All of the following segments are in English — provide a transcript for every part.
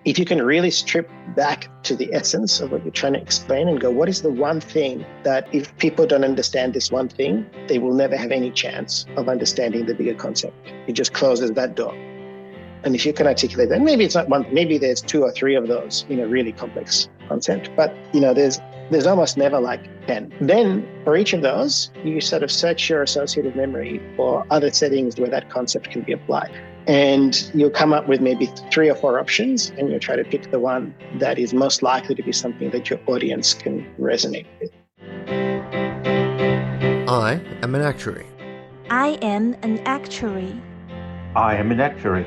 if you can really strip back to the essence of what you're trying to explain and go, what is the one thing that if people don't understand this one thing, they will never have any chance of understanding the bigger concept. It just closes that door. And if you can articulate that, maybe it's not one, maybe there's two or three of those, really complex concept, but there's almost never like 10. Then for each of those, you sort of search your associative memory for other settings where that concept can be applied. And you'll come up with maybe 3 or 4 options, and you'll try to pick the one that is most likely to be something that your audience can resonate with. I am an actuary. I am an actuary. I am an actuary.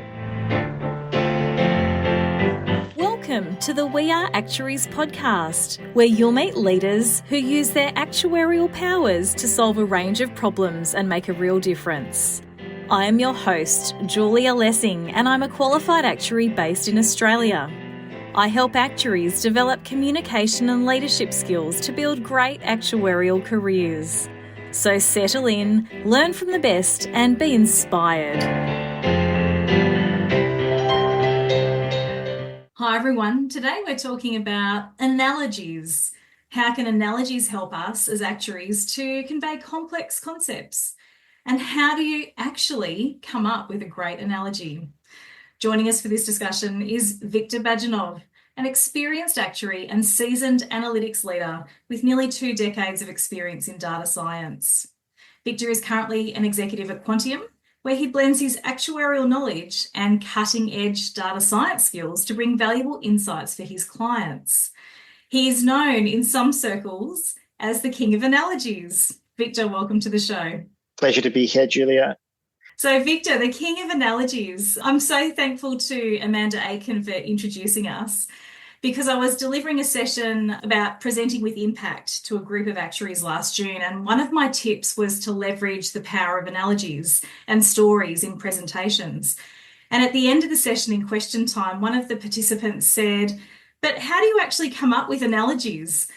Welcome to the We Are Actuaries podcast, where you'll meet leaders who use their actuarial powers to solve a range of problems and make a real difference. I am your host, Julia Lessing, and I'm a qualified actuary based in Australia. I help actuaries develop communication and leadership skills to build great actuarial careers. So settle in, learn from the best, and be inspired. Hi everyone, today we're talking about analogies. How can analogies help us as actuaries to convey complex concepts? And how do you actually come up with a great analogy? Joining us for this discussion is Victor Bajanov, an experienced actuary and seasoned analytics leader with nearly 2 decades of experience in data science. Victor is currently an executive at Quantium, where he blends his actuarial knowledge and cutting-edge data science skills to bring valuable insights for his clients. He is known in some circles as the King of Analogies. Victor, welcome to the show. Pleasure to be here, Julia. So Victor, the King of Analogies, I'm so thankful to Amanda Aiken for introducing us, because I was delivering a session about presenting with impact to a group of actuaries last June, and one of my tips was to leverage the power of analogies and stories in presentations. And at the end of the session in question time, one of the participants said, "But how do you actually come up with analogies?"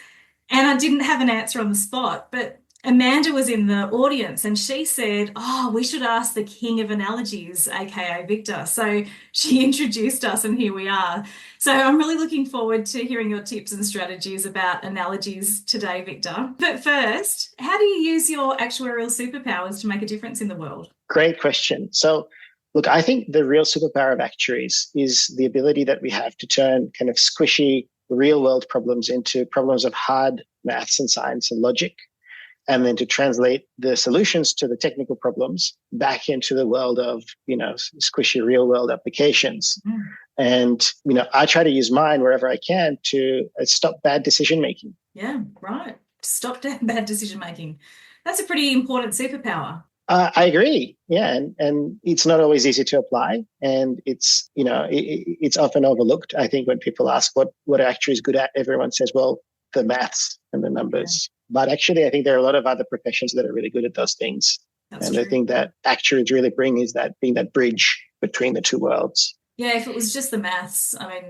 And I didn't have an answer on the spot, but Amanda was in the audience and she said, we should ask the King of Analogies, aka Victor. So she introduced us and here we are. So I'm really looking forward to hearing your tips and strategies about analogies today, Victor. But first, how do you use your actuarial superpowers to make a difference in the world? Great question. So look, I think the real superpower of actuaries is the ability that we have to turn kind of squishy real world problems into problems of hard maths and science and logic, and then to translate the solutions to the technical problems back into the world of, squishy real world applications. And, I try to use mine wherever I can to stop bad decision making. Yeah, right. Stop bad decision making. That's a pretty important superpower. I agree. Yeah. And it's not always easy to apply. And it's, it's often overlooked. I think when people ask what actuaries good at, everyone says, well, the maths and the numbers. Yeah. But actually, I think there are a lot of other professions that are really good at those things. That's true. I think that actuaries really being that bridge between the two worlds. Yeah, if it was just the maths, I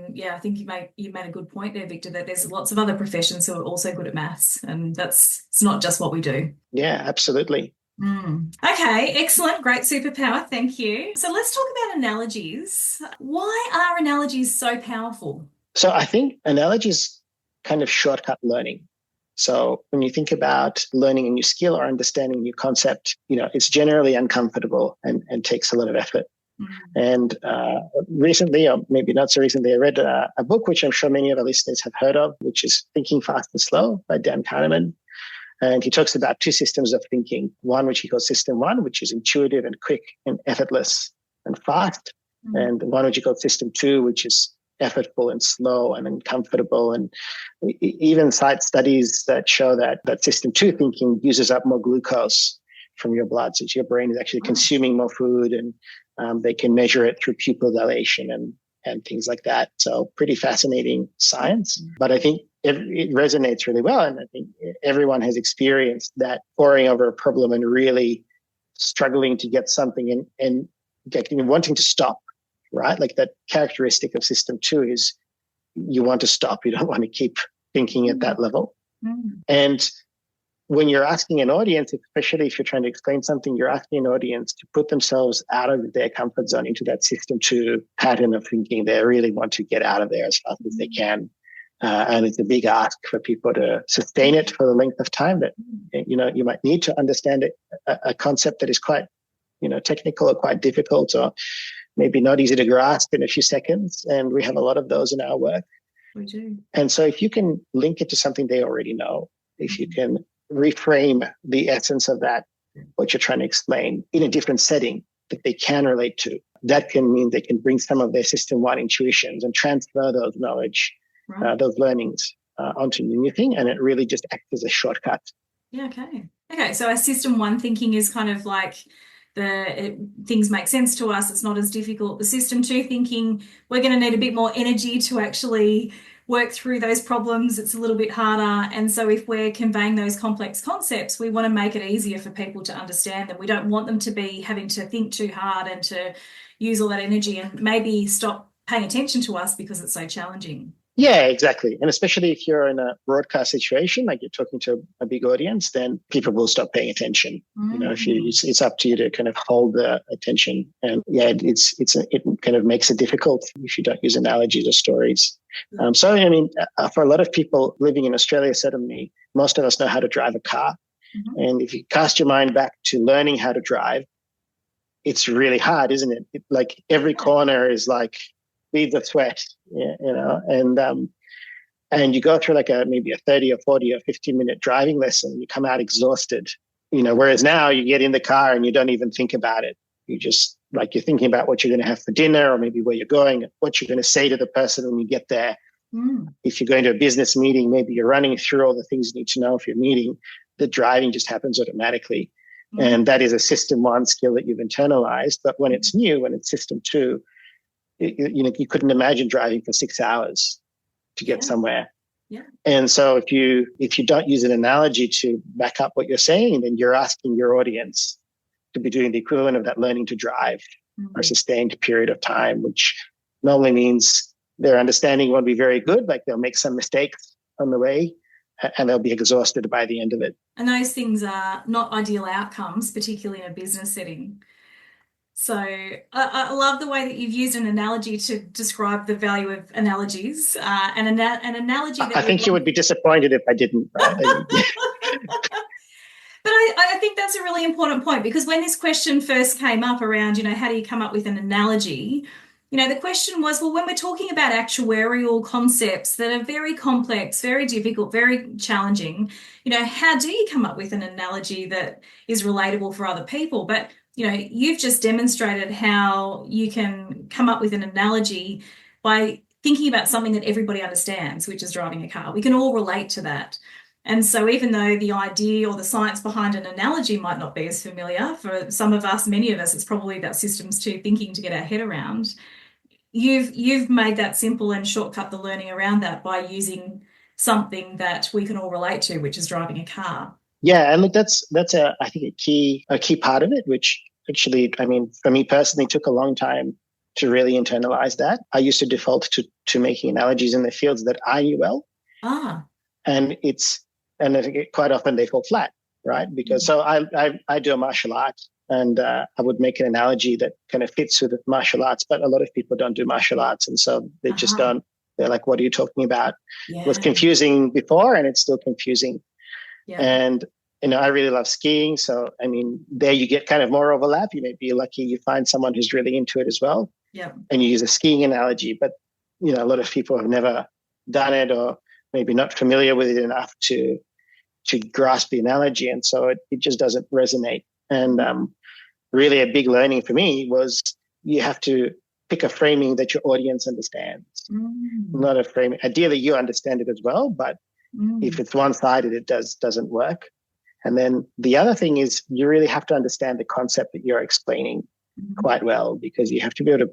think you made a good point there, Victor, that there's lots of other professions who are also good at maths, and it's not just what we do. Yeah, absolutely. Okay, excellent. Great superpower. Thank you. So let's talk about analogies. Why are analogies so powerful? So I think analogies kind of shortcut learning. So when you think about learning a new skill or understanding a new concept, it's generally uncomfortable and takes a lot of effort. And recently, or maybe not so recently, I read a book, which I'm sure many of our listeners have heard of, which is Thinking Fast and Slow by Dan Kahneman. And he talks about 2 systems of thinking. One, which he calls System 1, which is intuitive and quick and effortless and fast. And one, which he calls System 2, which is effortful and slow and uncomfortable. And even cite studies that show that System 2 thinking uses up more glucose from your blood. So your brain is actually consuming more food, and they can measure it through pupil dilation and things like that. So pretty fascinating science. But I think it resonates really well. And I think everyone has experienced that poring over a problem and really struggling to get something and wanting to stop. Right? Like that characteristic of System 2 is you want to stop. You don't want to keep thinking at that level. And when you're asking an audience, especially if you're trying to explain something, you're asking an audience to put themselves out of their comfort zone into that system two pattern of thinking. They really want to get out of there as fast as they can. And it's a big ask for people to sustain it for the length of time that, you might need to understand a concept that is quite, technical or quite difficult or maybe not easy to grasp in a few seconds. And we have a lot of those in our work. We do. And so if you can link it to something they already know, if you can reframe the essence of that, what you're trying to explain in a different setting that they can relate to, that can mean they can bring some of their system one intuitions and transfer those knowledge, those learnings onto the new thing. And it really just acts as a shortcut. Yeah, okay. Okay, so our system one thinking is kind of like things make sense to us. It's not as difficult. The system two thinking, we're going to need a bit more energy to actually work through those problems. It's a little bit harder. And so if we're conveying those complex concepts, we want to make it easier for people to understand them. We don't want them to be having to think too hard and to use all that energy and maybe stop paying attention to us because it's so challenging. Yeah, exactly. And especially if you're in a broadcast situation, like you're talking to a big audience, then people will stop paying attention. It's up to you to kind of hold the attention. And yeah, it kind of makes it difficult if you don't use analogies or stories. For a lot of people living in Australia, certainly most of us know how to drive a car. And if you cast your mind back to learning how to drive, it's really hard, isn't it? Like every corner is like beads of sweat, and you go through like maybe a 30 or 40 or 50-minute driving lesson and you come out exhausted, whereas now you get in the car and you don't even think about it. You just you're thinking about what you're going to have for dinner or maybe where you're going, what you're going to say to the person when you get there. If you're going to a business meeting, maybe you're running through all the things you need to know for your meeting. The driving just happens automatically. And that is a system one skill that you've internalized. But when it's new, when it's system two, you couldn't imagine driving for 6 hours to get somewhere. Yeah. And so if you don't use an analogy to back up what you're saying, then you're asking your audience to be doing the equivalent of that learning to drive for a sustained period of time, which normally means their understanding won't be very good. Like they'll make some mistakes on the way and they'll be exhausted by the end of it. And those things are not ideal outcomes, particularly in a business setting. So I love the way that you've used an analogy to describe the value of analogies. An analogy that I think you would be disappointed if I didn't. Right? But I think that's a really important point, because when this question first came up around, how do you come up with an analogy? The question was, well, when we're talking about actuarial concepts that are very complex, very difficult, very challenging, how do you come up with an analogy that is relatable for other people? But you've just demonstrated how you can come up with an analogy by thinking about something that everybody understands, which is driving a car. We can all relate to that. And so even though the idea or the science behind an analogy might not be as familiar, for some of us, many of us, it's probably about systems two thinking to get our head around. You've made that simple and shortcut the learning around that by using something that we can all relate to, which is driving a car. Yeah, and look, that's I think a key part of it, which actually, for me personally, took a long time to really internalize that. I used to default to making analogies in the fields that I knew well, and I think quite often they fall flat, right? Because so I do a martial art, and I would make an analogy that kind of fits with martial arts, but a lot of people don't do martial arts, and so they just don't. They're like, "What are you talking about?" Yeah. It was confusing before, and it's still confusing. Yeah. And I really love skiing, so there you get kind of more overlap. You may be lucky you find someone who's really into it as well. Yeah. And you use a skiing analogy, but a lot of people have never done it or maybe not familiar with it enough to grasp the analogy, and so it just doesn't resonate. And really a big learning for me was you have to pick a framing that your audience understands, not a framing. Ideally, you understand it as well, but if it's one-sided, it doesn't work. And then the other thing is you really have to understand the concept that you're explaining quite well, because you have to be able to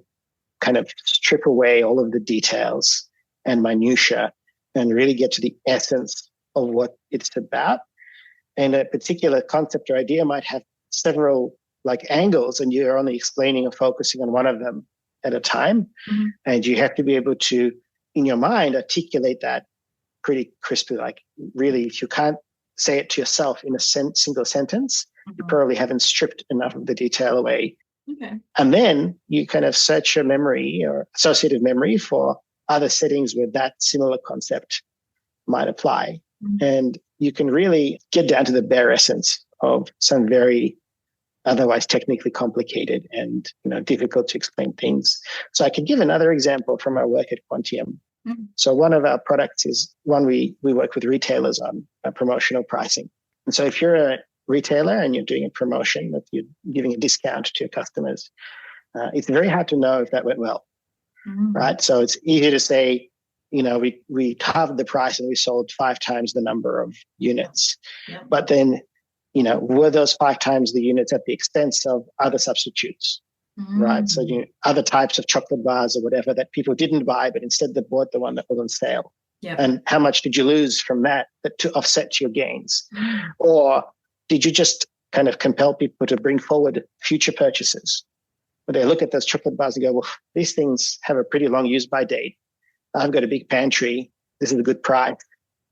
kind of strip away all of the details and minutia and really get to the essence of what it's about. And a particular concept or idea might have several angles, and you're only explaining or focusing on one of them at a time. And you have to be able to, in your mind, articulate that pretty crisply. Like really, if you can't say it to yourself in a single sentence, you Mhm. probably haven't stripped enough of the detail away. Okay. And then you kind of search your memory or associative memory for other settings where that similar concept might apply. Mhm. And you can really get down to the bare essence of some very otherwise technically complicated and difficult to explain things. So I can give another example from our work at Quantium. Mhm. So one of our products is one we work with retailers on promotional pricing. And so if you're a retailer and you're doing a promotion that you're giving a discount to your customers, it's very hard to know if that went well, Mhm. right? So it's easy to say, we halved the price and we sold 5 times the number of units. Yeah. But then, were those 5 times the units at the expense of other substitutes, right? So other types of chocolate bars or whatever that people didn't buy, but instead they bought the one that was on sale. Yeah. And how much did you lose from that to offset your gains? Mhm. Or did you just kind of compel people to bring forward future purchases? But they look at those chocolate bars and go, well, these things have a pretty long use by date. I've got a big pantry. This is a good price.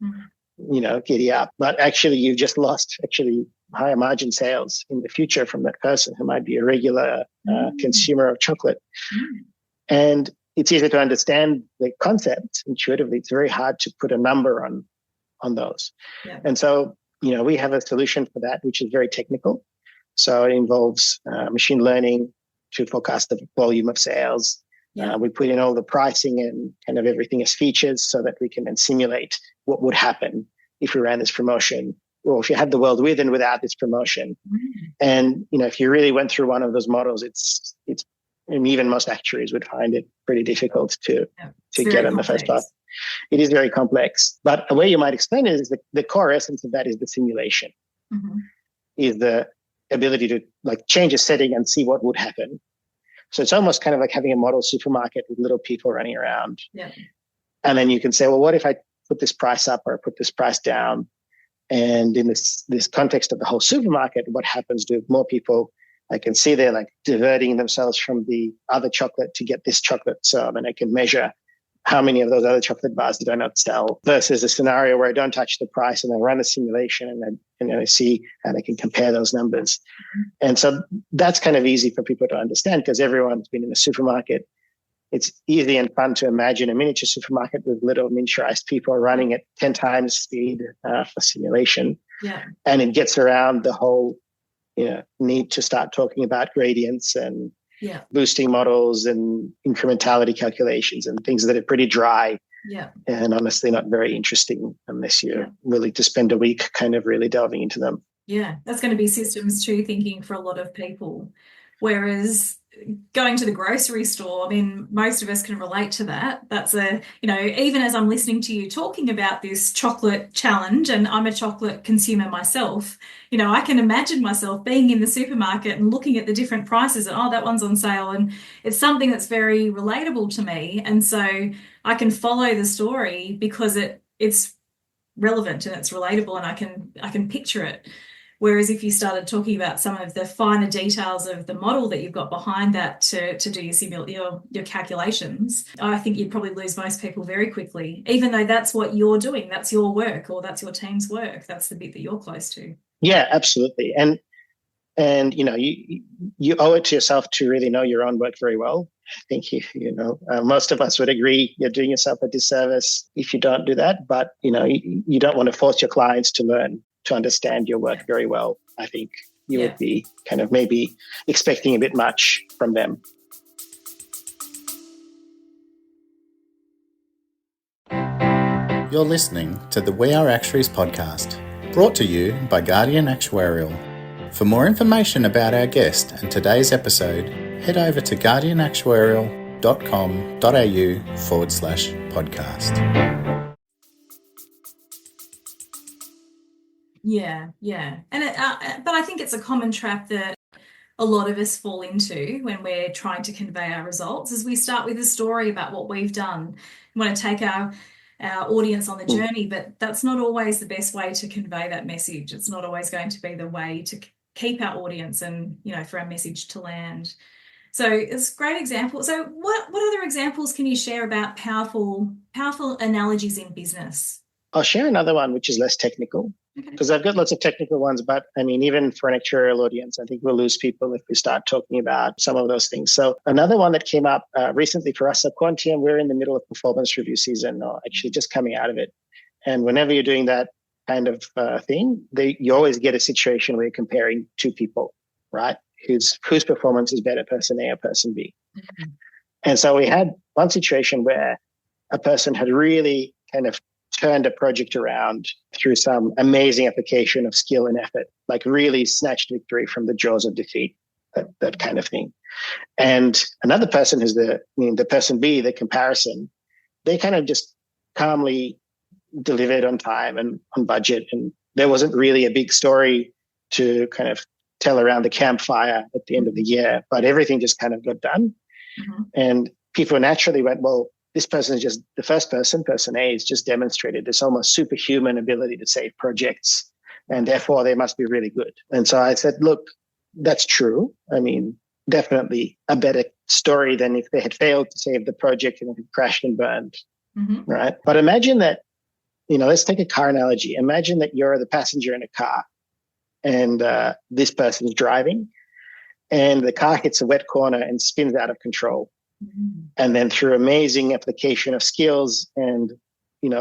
Mhm. Giddy up. But actually, you've just lost higher margin sales in the future from that person who might be a regular consumer of chocolate. Mhm. And it's easy to understand the concept intuitively. It's very hard to put a number on those. Yeah. And so, we have a solution for that, which is very technical. So it involves machine learning to forecast the volume of sales. Yeah. We put in all the pricing and kind of everything as features so that we can then simulate what would happen if we ran this promotion, or if you had the world with and without this promotion. Mhm. And, if you really went through one of those models, it's and even most actuaries would find it pretty difficult to get on the first pass. It is very complex. But a way you might explain it is the core essence of that is the simulation, is the ability to change a setting and see what would happen. So it's almost kind of like having a model supermarket with little people running around. Yeah. And then you can say, well, what if I put this price up or I put this price down? And in this context of the whole supermarket, what happens to more people? I can see they're diverting themselves from the other chocolate to get this chocolate. So then I can measure how many of those other chocolate bars did I not sell versus a scenario where I don't touch the price and I run a simulation and I see and I can compare those numbers. And so that's kind of easy for people to understand because everyone's been in a supermarket. It's easy and fun to imagine a miniature supermarket with little miniaturized people running at 10 times speed for simulation. Yeah. And it gets around the whole need to start talking about gradients and boosting models and incrementality calculations and things that are pretty dry and honestly not very interesting unless you're willing to spend a week kind of really delving into them. Yeah, that's going to be systems 2 thinking for a lot of people. Whereas going to the grocery store, I mean, most of us can relate to that. That's even as I'm listening to you talking about this chocolate challenge, and I'm a chocolate consumer myself, I can imagine myself being in the supermarket and looking at the different prices and, that one's on sale. And it's something that's very relatable to me. And so I can follow the story because it's relevant and it's relatable and I can picture it. Whereas if you started talking about some of the finer details of the model that you've got behind that to do your calculations, I think you'd probably lose most people very quickly, even though that's what you're doing. That's your work or that's your team's work. That's the bit that you're close to. Yeah, absolutely. And you owe it to yourself to really know your own work very well. I think most of us would agree you're doing yourself a disservice if you don't do that. But you don't want to force your clients to learn to understand your work very well. I think you would be kind of maybe expecting a bit much from them. You're listening to the We Are Actuaries podcast, brought to you by Guardian Actuarial. For more information about our guest and today's episode, head over to guardianactuarial.com.au/podcast. Yeah. And but I think it's a common trap that a lot of us fall into when we're trying to convey our results is we start with a story about what we've done. We want to take our audience on the journey, but that's not always the best way to convey that message. It's not always going to be the way to keep our audience and, for our message to land. So it's a great example. So what other examples can you share about powerful analogies in business? I'll share another one, which is less technical. because I've got lots of technical ones, but I mean, even for an actuarial audience, I think we'll lose people if we start talking about some of those things. So another one that came up recently for us at Quantium, we're in the middle of performance review season, or actually just coming out of it. And whenever you're doing that kind of thing, you always get a situation where you're comparing two people, right? Whose performance is better, person A or person B. Mm-hmm. And so we had one situation where a person had really kind of turned a project around through some amazing application of skill and effort, like really snatched victory from the jaws of defeat, that kind of thing. And another person who's the person B, the comparison, they kind of just calmly delivered on time and on budget. And there wasn't really a big story to kind of tell around the campfire at the end of the year, but everything just kind of got done. Mm-hmm. And people naturally went, well, this person is just the first person A has just demonstrated this almost superhuman ability to save projects, and therefore they must be really good. And so I said, look, that's true. I mean, definitely a better story than if they had failed to save the project and it had crashed and burned, right? But imagine that, let's take a car analogy. Imagine that you're the passenger in a car and this person is driving and the car hits a wet corner and spins out of control. And then through amazing application of skills and,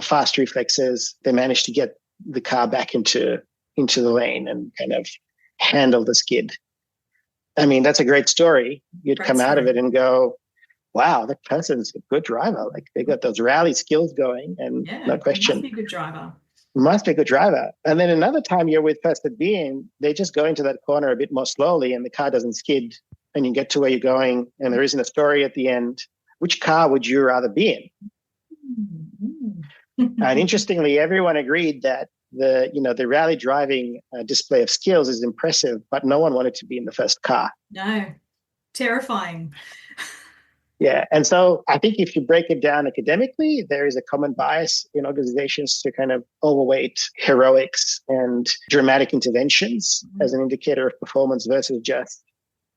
fast reflexes, they managed to get the car back into the lane and kind of handle the skid. I mean, that's a great story. You'd come out of it and go, wow, that person's a good driver. Like they got those rally skills going and no question. Must be a good driver. Must be a good driver. And then another time you're with person B and they just go into that corner a bit more slowly and the car doesn't skid and you get to where you're going and there isn't a story at the end. Which car would you rather be in? And interestingly, everyone agreed that the rally driving display of skills is impressive, but no one wanted to be in the first car. No, terrifying. Yeah. And so I think if you break it down academically, there is a common bias in organizations to kind of overweight heroics and dramatic interventions as an indicator of performance versus just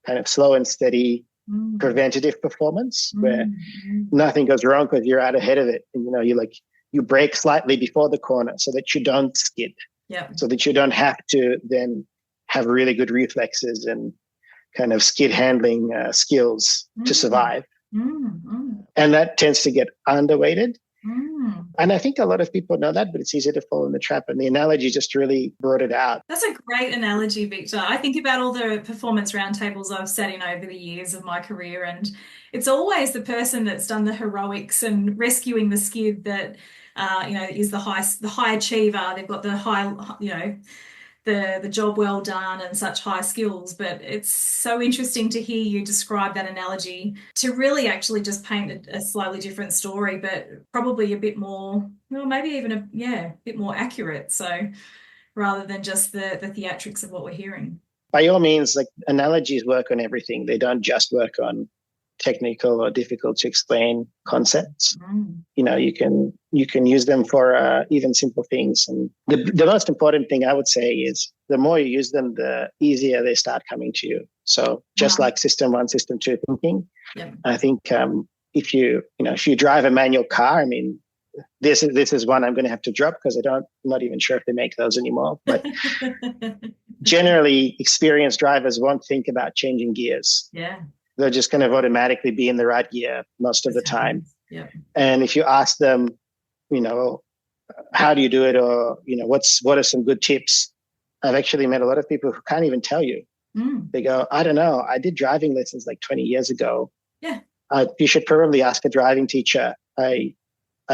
kind of slow and steady preventative performance where nothing goes wrong because you're out ahead of it. And, you brake slightly before the corner so that you don't skid, so that you don't have to then have really good reflexes and kind of skid handling skills to survive. And that tends to get underweighted. And I think a lot of people know that, but it's easy to fall in the trap. And the analogy just really brought it out. That's a great analogy, Victor. I think about all the performance roundtables I've sat in over the years of my career, and it's always the person that's done the heroics and rescuing the skid that, is the high achiever. They've got the high, the job well done and such high skills. But it's so interesting to hear you describe that analogy to really actually just paint a slightly different story, but probably a bit more, maybe even a bit more accurate. So rather than just the theatrics of what we're hearing. By all means, like analogies work on everything. They don't just work on technical or difficult to explain concepts. You can use them for even simple things. And the most important thing I would say is the more you use them, the easier they start coming to you. So just like system 1, system 2 thinking, I think if you drive a manual car, I mean, this is one I'm going to have to drop because I'm not even sure if they make those anymore. But generally, experienced drivers won't think about changing gears. They're just going to automatically be in the right gear most of the time. And if you ask them, how do you do it? Or, what are some good tips? I've actually met a lot of people who can't even tell you. They go, I don't know. I did driving lessons like 20 years ago. You should probably ask a driving teacher. I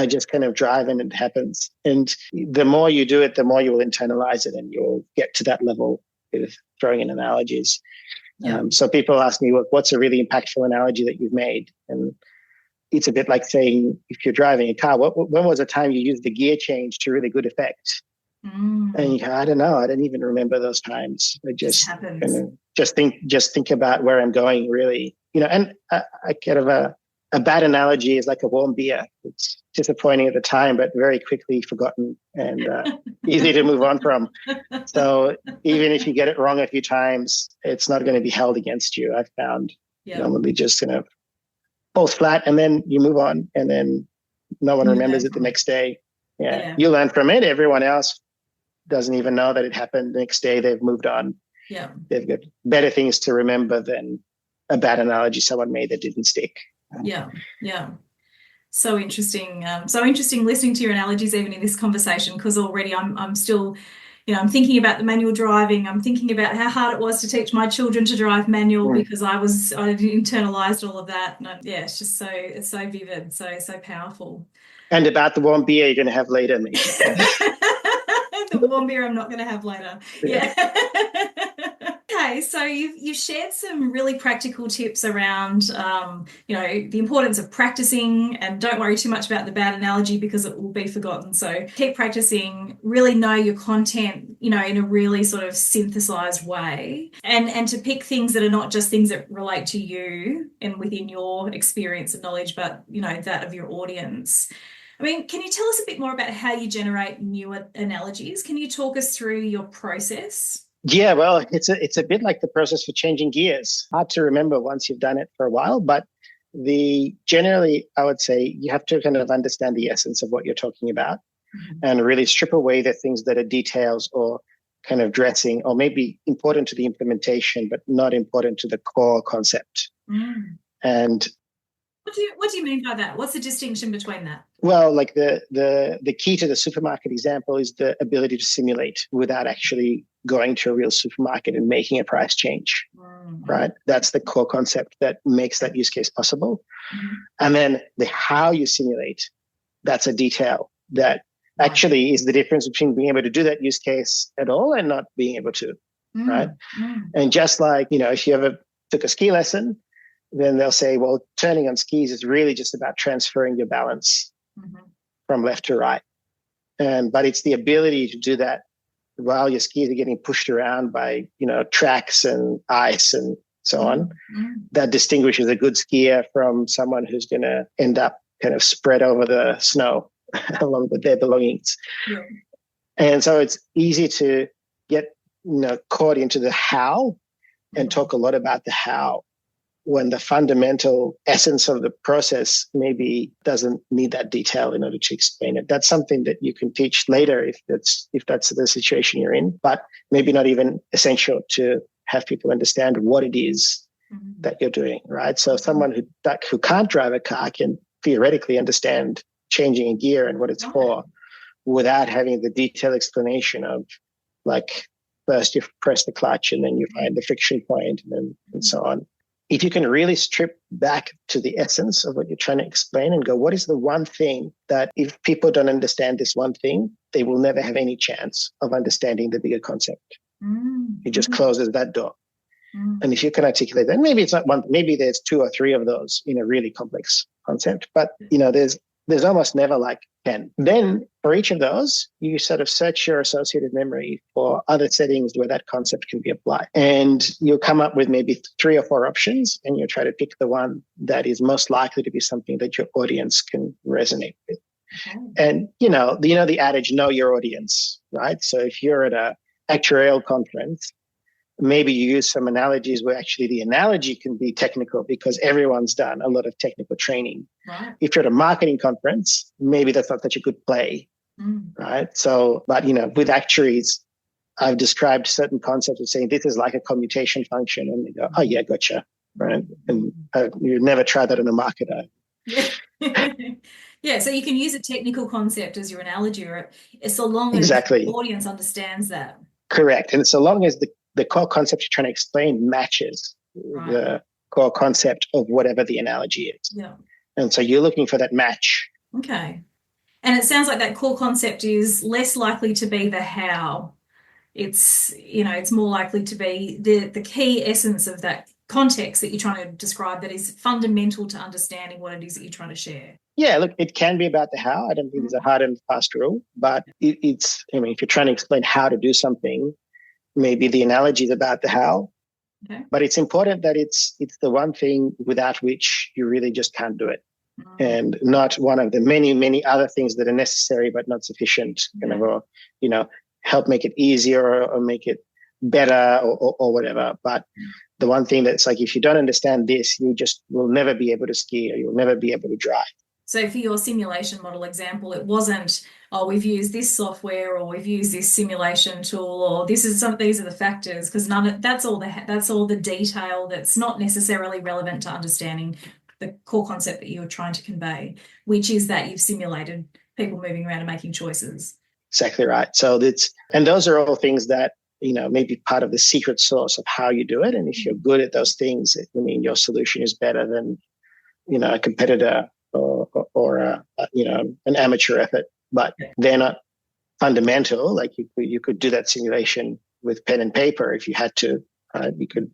just kind of drive and it happens. And the more you do it, the more you will internalize it and you'll get to that level with throwing in analogies. So people ask me, what's a really impactful analogy that you've made? And it's a bit like saying, if you're driving a car, when was the time you used the gear change to really good effect? And you go, I don't know. I don't even remember those times. I just think about where I'm going really, and I kind of a bad analogy is like a warm beer. It's disappointing at the time, but very quickly forgotten and easy to move on from. So even if you get it wrong a few times, it's not going to be held against you. I've found normally just kind of falls flat and then you move on and then no one remembers it the next day. You learn from it. Everyone else doesn't even know that it happened. The next day they've moved on. Yeah. They've got better things to remember than a bad analogy someone made that didn't stick. Yeah. So interesting. So interesting listening to your analogies even in this conversation, because already I'm still, I'm thinking about the manual driving. I'm thinking about how hard it was to teach my children to drive manual because I internalized all of that. And it's just it's so vivid, so powerful. And about the warm beer you're going to have later, maybe. The warm beer I'm not going to have later. Yeah. Okay, so you've shared some really practical tips around, the importance of practicing, and don't worry too much about the bad analogy because it will be forgotten. So keep practicing, really know your content, in a really sort of synthesized way, and to pick things that are not just things that relate to you and within your experience and knowledge, but, that of your audience. I mean, can you tell us a bit more about how you generate new analogies? Can you talk us through your process? Yeah, well, it's a bit like the process for changing gears. Hard to remember once you've done it for a while, but generally, I would say you have to kind of understand the essence of what you're talking about and really strip away the things that are details or kind of dressing or maybe important to the implementation, but not important to the core concept. And what do you mean by that? What's the distinction between that? Well, like the key to the supermarket example is the ability to simulate without actually going to a real supermarket and making a price change, right? That's the core concept that makes that use case possible. And then the how you simulate, that's a detail that actually is the difference between being able to do that use case at all and not being able to, right? And just like, if you ever took a ski lesson, then they'll say, well, turning on skis is really just about transferring your balance from left to right. But it's the ability to do that while your skis are getting pushed around by, tracks and ice and so on, that distinguishes a good skier from someone who's going to end up kind of spread over the snow along with their belongings. Yeah. And so it's easy to get, caught into the how and talk a lot about the how, when the fundamental essence of the process maybe doesn't need that detail in order to explain it. That's something that you can teach later if that's the situation you're in, but maybe not even essential to have people understand what it is that you're doing, right? So someone who can't drive a car can theoretically understand changing a gear and what it's for without having the detailed explanation of, like, first you press the clutch and then you find the friction point and so on. If you can really strip back to the essence of what you're trying to explain and go, what is the one thing that if people don't understand this one thing, they will never have any chance of understanding the bigger concept. It just closes that door. And if you can articulate that, maybe it's not one, maybe there's 2 or 3 of those in a really complex concept, but there's almost never like 10. Then for each of those, you sort of search your associated memory for other settings where that concept can be applied. And you'll come up with maybe 3 or 4 options, and you'll try to pick the one that is most likely to be something that your audience can resonate with. And, the adage, know your audience, right? So if you're at a actuarial conference, maybe you use some analogies where actually the analogy can be technical because everyone's done a lot of technical training. Right. If you're at a marketing conference, maybe that's not such a good play, right? So, but, with actuaries, I've described certain concepts of saying this is like a commutation function, and they go, oh, yeah, gotcha, right? And you never try that on a marketer. Yeah, so you can use a technical concept as your analogy, or so long as the audience understands that. Correct. And so long as the core concept you're trying to explain matches the core concept of whatever the analogy is. Yeah. And so you're looking for that match. Okay. And it sounds like that core concept is less likely to be the how. It's, it's more likely to be the key essence of that context that you're trying to describe that is fundamental to understanding what it is that you're trying to share. Yeah, look, it can be about the how. I don't think there's a hard and fast rule, but if you're trying to explain how to do something, maybe the analogy is about the how, but it's important that it's the one thing without which you really just can't do it, and not one of the many, many other things that are necessary but not sufficient, or help make it easier or make it better or whatever. But the one thing that's like, if you don't understand this, you just will never be able to ski or you'll never be able to drive. So for your simulation model example, it wasn't, oh, we've used this software or we've used this simulation tool or these are the factors, because that's all the detail that's not necessarily relevant to understanding the core concept that you're trying to convey, which is that you've simulated people moving around and making choices. Exactly right. So those are all things that, may be part of the secret sauce of how you do it. And if you're good at those things, your solution is better than, a competitor or an amateur effort, but they're not fundamental. Like you could do that simulation with pen and paper if you had to. You could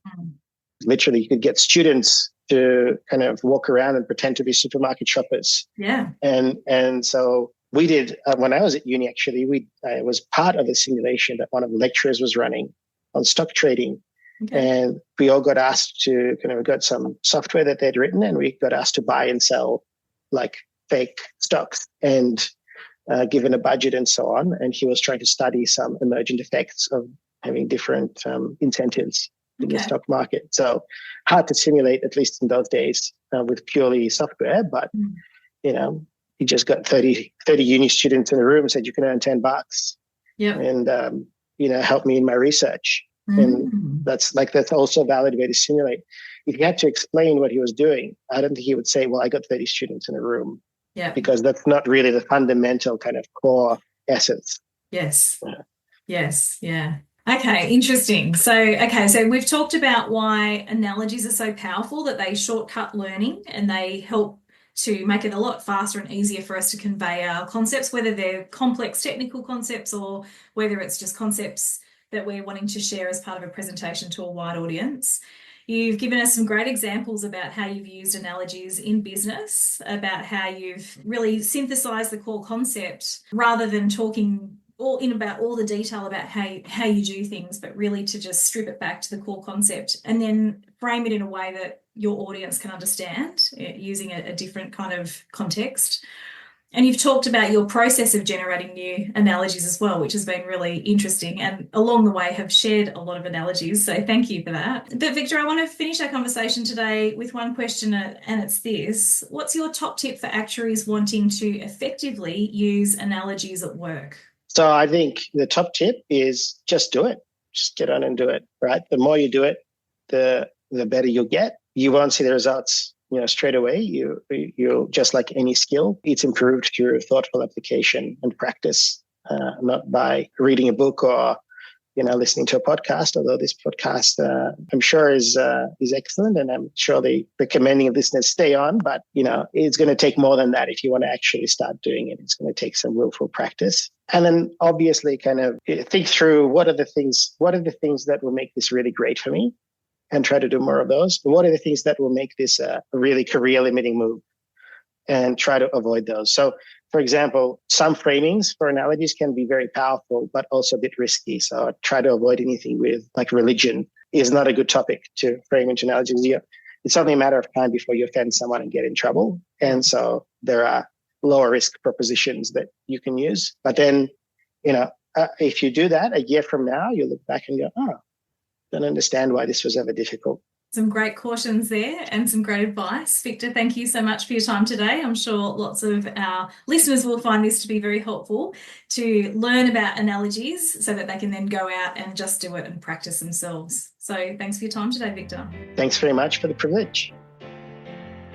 get students to kind of walk around and pretend to be supermarket shoppers. Yeah. And so we did, when I was at uni, actually, I was part of a simulation that one of the lecturers was running on stock trading. Okay. And we all got asked to we got some software that they'd written, and we got asked to buy and sell like fake stocks and given a budget and so on. And he was trying to study some emergent effects of having different incentives in the stock market. So hard to simulate, at least in those days, with purely software. But, he just got 30 uni students in a room and said, you can earn $10 and, help me in my research. And that's also a valid way to simulate. If you had to explain what he was doing, I don't think he would say, well, I got 30 students in a room. Yeah. Because that's not really the fundamental kind of core essence. Yes. Yes. Yeah. Okay, interesting. So we've talked about why analogies are so powerful, that they shortcut learning and they help to make it a lot faster and easier for us to convey our concepts, whether they're complex technical concepts or whether it's just concepts that we're wanting to share as part of a presentation to a wide audience. You've given us some great examples about how you've used analogies in business, about how you've really synthesized the core concept rather than talking about all the detail about how you do things, but really to just strip it back to the core concept and then frame it in a way that your audience can understand using a different kind of context. And you've talked about your process of generating new analogies as well, which has been really interesting, and along the way have shared a lot of analogies. So thank you for that. But Victor, I want to finish our conversation today with one question, and it's this. What's your top tip for actuaries wanting to effectively use analogies at work? So I think the top tip is just do it. Just get on and do it, right? The more you do it, the better you'll get. You won't see the results straight away. You'll just like any skill, it's improved through thoughtful application and practice, not by reading a book or listening to a podcast. Although this podcast, I'm sure is excellent, and I'm sure the recommending listeners stay on. But it's going to take more than that if you want to actually start doing it. It's going to take some willful practice, and then obviously kind of think through what are the things that will make this really great for me, and try to do more of those. But what are the things that will make this a really career-limiting move, and try to avoid those. So, for example, some framings for analogies can be very powerful, but also a bit risky. So try to avoid anything with like religion is not a good topic to frame into analogies. It's only a matter of time before you offend someone and get in trouble. And so there are lower risk propositions that you can use. But then, if you do that a year from now, you look back and go, don't understand why this was ever difficult. Some great cautions there and some great advice. Victor, thank you so much for your time today. I'm sure lots of our listeners will find this to be very helpful to learn about analogies so that they can then go out and just do it and practice themselves. So thanks for your time today, Victor. Thanks very much for the privilege.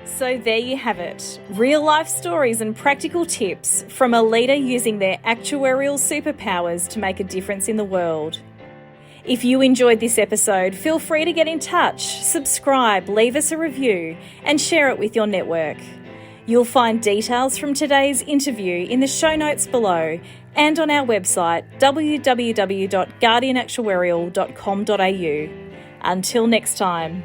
So there you have it. Real life stories and practical tips from a leader using their actuarial superpowers to make a difference in the world. If you enjoyed this episode, feel free to get in touch, subscribe, leave us a review, and share it with your network. You'll find details from today's interview in the show notes below and on our website www.guardianactuarial.com.au. Until next time.